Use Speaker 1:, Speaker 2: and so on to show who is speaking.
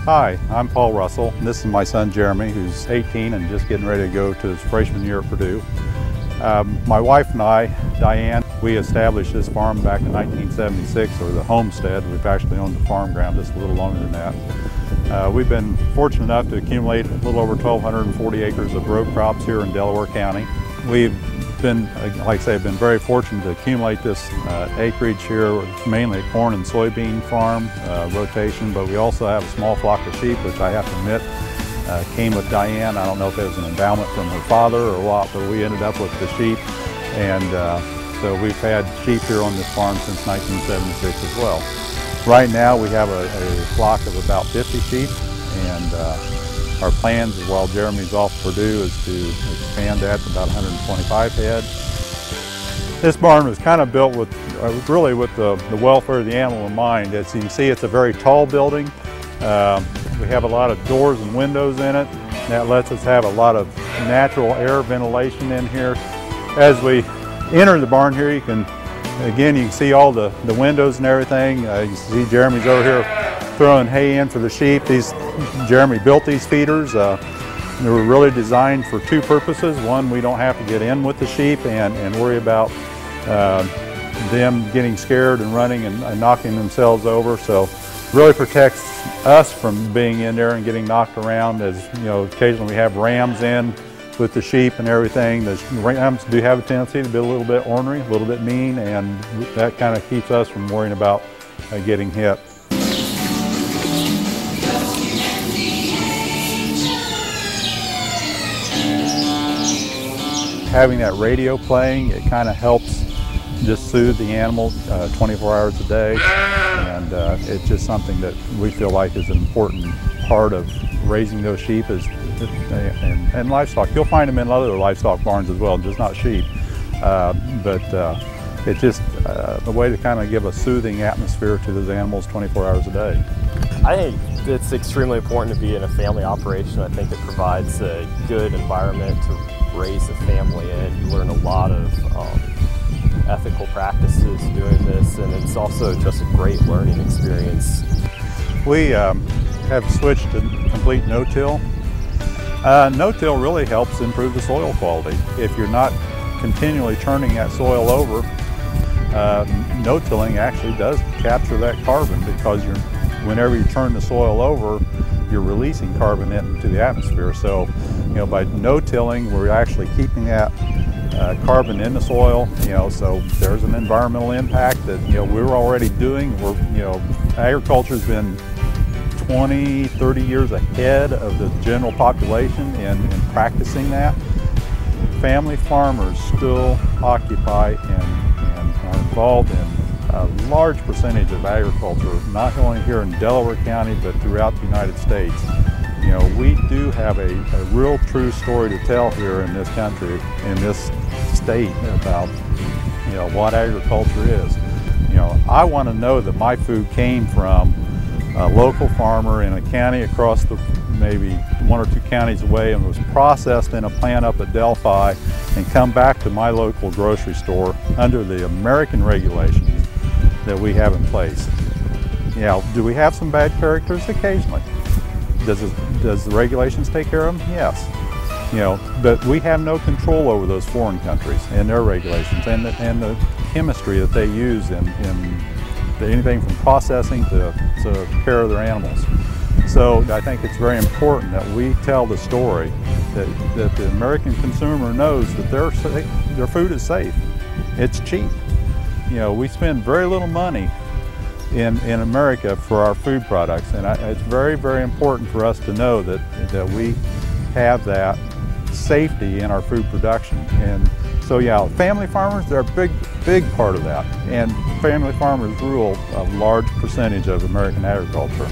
Speaker 1: Hi, I'm Paul Russell, and this is my son Jeremy, who's 18 and just getting ready to go to his freshman year at Purdue. My wife and I, Diane, we established this farm back in 1976, or the homestead. We've actually owned the farm ground just a little longer than that. We've been fortunate enough to accumulate a little over 1,240 acres of row crops here in Delaware County. We've been, like I say, been very fortunate to accumulate this acreage here, mainly a corn and soybean farm rotation, but we also have a small flock of sheep, which I have to admit came with Diane. I don't know if it was an endowment from her father or what, but we ended up with the sheep, and so we've had sheep here on this farm since 1976 as well. Right now we have a flock of about 50 sheep, and our plans, while Jeremy's off Purdue, is to expand that to about 125 head. This barn was kind of built with, really with the welfare of the animal in mind. As you can see, it's a very tall building. We have a lot of doors and windows in it. That lets us have a lot of natural air ventilation in here. As we enter the barn here, you can see all the windows and everything. You can see Jeremy's over here throwing hay in for the sheep. Jeremy built these feeders. They were really designed for two purposes. One, we don't have to get in with the sheep and worry about them getting scared and running and knocking themselves over. So really protects us from being in there and getting knocked around. As you know, occasionally we have rams in with the sheep and everything. The rams do have a tendency to be a little bit ornery, a little bit mean, and that kind of keeps us from worrying about getting hit. Having that radio playing, it kind of helps just soothe the animal 24 hours a day, and it's just something that we feel like is an important part of raising those sheep and livestock. You'll find them in other livestock barns as well, just not sheep, but it's just a way to kind of give a soothing atmosphere to those animals 24 hours a day.
Speaker 2: I think it's extremely important to be in a family operation. I think it provides a good environment to raise a family in. You learn a lot of ethical practices doing this, and it's also just a great learning experience.
Speaker 1: We have switched to complete no-till. No-till really helps improve the soil quality. If you're not continually turning that soil over, no-tilling actually does capture that carbon, because whenever you turn the soil over, you're releasing carbon into the atmosphere. So, you know, by no-tilling, we're actually keeping that carbon in the soil. You know, so there's an environmental impact that we're already doing. Agriculture's been 20, 30 years ahead of the general population in practicing that. Family farmers still occupy and are involved in a large percentage of agriculture, not only here in Delaware County, but throughout the United States. We do have a real true story to tell here in this country, in this state, about what agriculture is. I want to know that my food came from a local farmer in a county across maybe one or two counties away, and was processed in a plant up at Delphi and come back to my local grocery store under the American regulations that we have in place. Do we have some bad characters? Occasionally. Does the regulations take care of them? Yes. But we have no control over those foreign countries and their regulations and the chemistry that they use in anything from processing to care of their animals. So I think it's very important that we tell the story that the American consumer knows that their food is safe. It's cheap. We spend very little money in America for our food products, and it's very, very important for us to know that we have that safety in our food production. And so yeah, family farmers, they're a big part of that, and family farmers rule a large percentage of American agriculture.